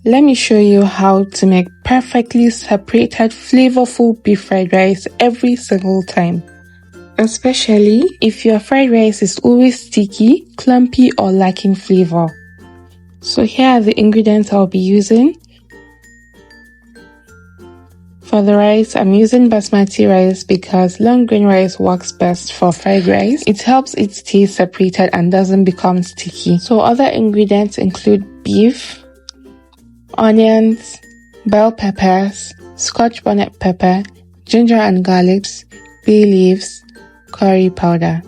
Let me show you how to make perfectly separated flavorful beef fried rice every single time. Especially if your fried rice is always sticky, clumpy or lacking flavor. So here are the ingredients I'll be using. For the rice, I'm using basmati rice because long grain rice works best for fried rice. It helps it stay separated and doesn't become sticky. So other ingredients include beef, onions, bell peppers, scotch bonnet pepper, ginger and garlic, bay leaves, curry powder.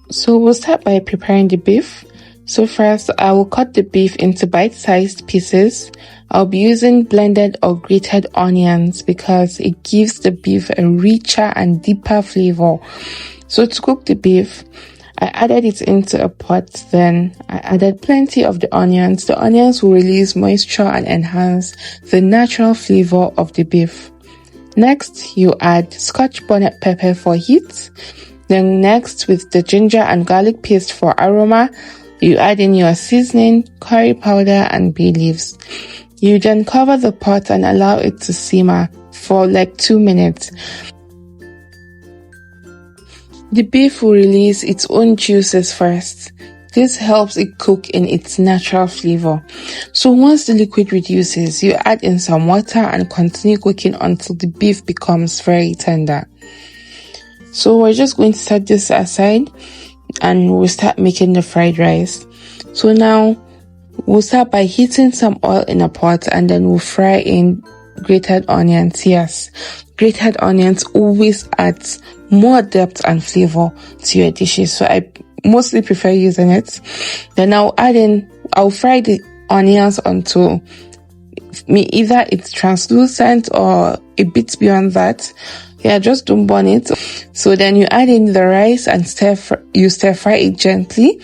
So we'll start by preparing the beef. So first, I will cut the beef into bite-sized pieces. I'll be using blended or grated onions because it gives the beef a richer and deeper flavor. So to cook the beef, I added it into a pot, then I added plenty of the onions. The onions will release moisture and enhance the natural flavor of the beef. Next, you add scotch bonnet pepper for heat. Then next, with the ginger and garlic paste for aroma, you add in your seasoning, curry powder and bay leaves. You then cover the pot and allow it to simmer for like 2 minutes. The beef will release its own juices first. This helps it cook in its natural flavor. So once the liquid reduces, you add in some water and continue cooking until the beef becomes very tender. So we're just going to set this aside and we'll start making the fried rice. So now we'll start by heating some oil in a pot and then we'll fry in grated onions. Yes, grated onions always adds more depth and flavor to your dishes, so I mostly prefer using it. Then I'll fry the onions until either it's translucent or a bit beyond that. Yeah, just don't burn it. So then you add in the rice and stir fry it gently.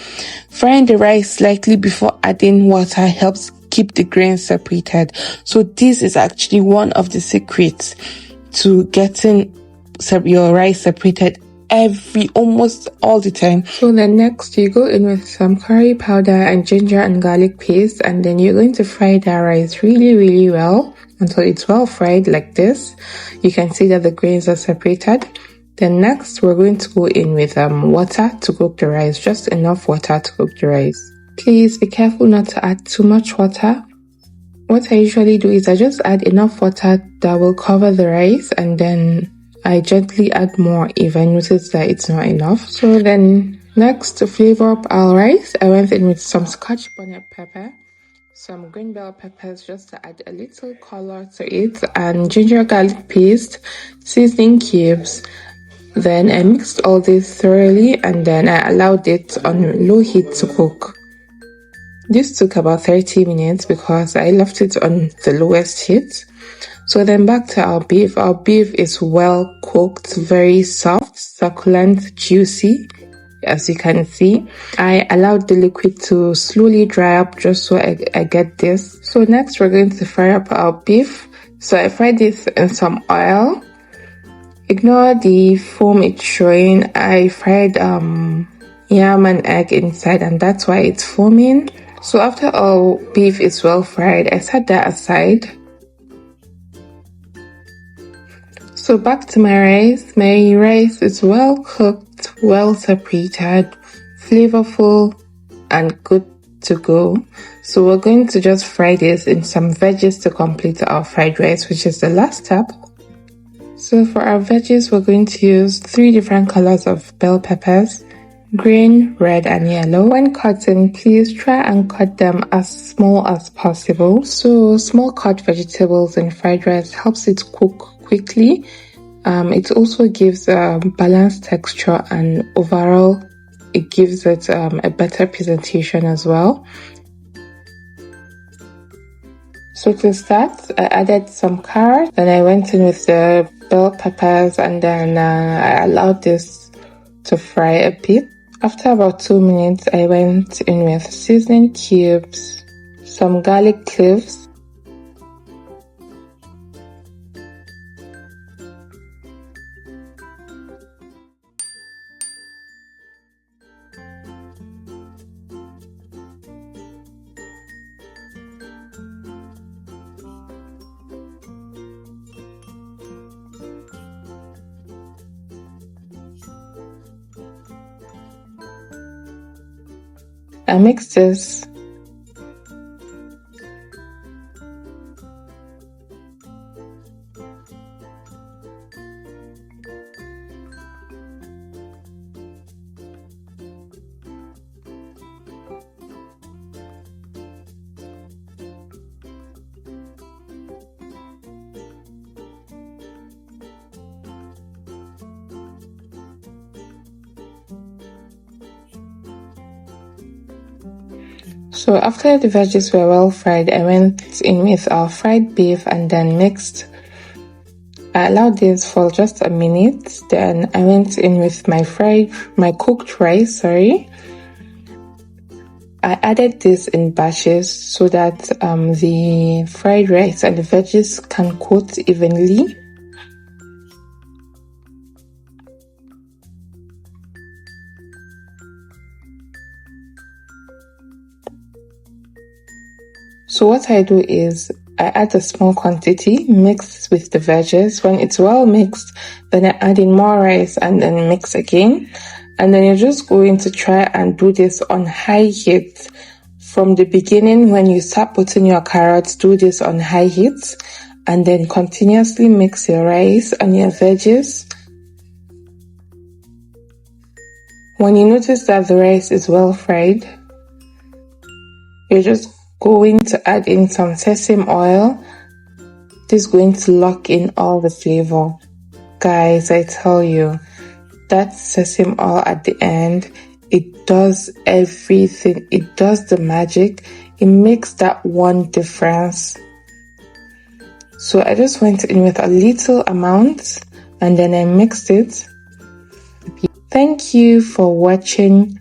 Frying the rice slightly before adding water helps keep the grains separated. So this is actually one of the secrets to getting your rice separated almost all the time. So then next you go in with some curry powder and ginger and garlic paste, and then you're going to fry that rice really well until it's well fried like this. You can see that the grains are separated. Then next we're going to go in with water to cook the rice, just enough water to cook the rice. Please be careful not to add too much water. What I usually do is I just add enough water that will cover the rice, and then I gently add more if I notice that it's not enough. So then next, to flavor up our rice, I went in with some scotch bonnet pepper, some green bell peppers just to add a little color to it, and ginger garlic paste, seasoning cubes. Then I mixed all this thoroughly and then I allowed it on low heat to cook. This took about 30 minutes because I left it on the lowest heat. So then back to our beef. Our beef is well cooked, very soft, succulent, juicy. As you can see, I allowed the liquid to slowly dry up just so I get this. So next we're going to fry up our beef. So I fried this in some oil. Ignore the foam it's showing. I fried yam and egg inside, and that's why it's foaming. So after our beef is well fried, I set that aside. So back to my rice. My rice is well cooked, well separated, flavorful, and good to go. So we're going to just fry this in some veggies to complete our fried rice, which is the last step. So for our veggies, we're going to use 3 different colors of bell peppers: green, red, and yellow. When cutting, please try and cut them as small as possible. So small cut vegetables in fried rice helps it cook quickly. It also gives a balanced texture, and overall it gives it a better presentation as well. So to start, I added some carrots, then I went in with the bell peppers, and then I allowed this to fry a bit. After about 2 minutes, I went in with seasoning cubes, some garlic cloves, I mix this. So after the veggies were well fried, I went in with our fried beef and then mixed. I allowed this for just a minute. Then I went in with my cooked rice, I added this in batches so that the fried rice and the veggies can coat evenly. So what I do is I add a small quantity, mix with the veggies. When it's well mixed, then I add in more rice and then mix again. And then you're just going to try and do this on high heat. From the beginning, when you start putting your carrots, do this on high heat. And then continuously mix your rice and your veggies. When you notice that the rice is well fried, you're just going to add in some sesame oil. This is going to lock in all the flavor. Guys, I tell you, that sesame oil at the end, it does everything. It does the magic. It makes that one difference. So I just went in with a little amount and then I mixed it. Thank you for watching.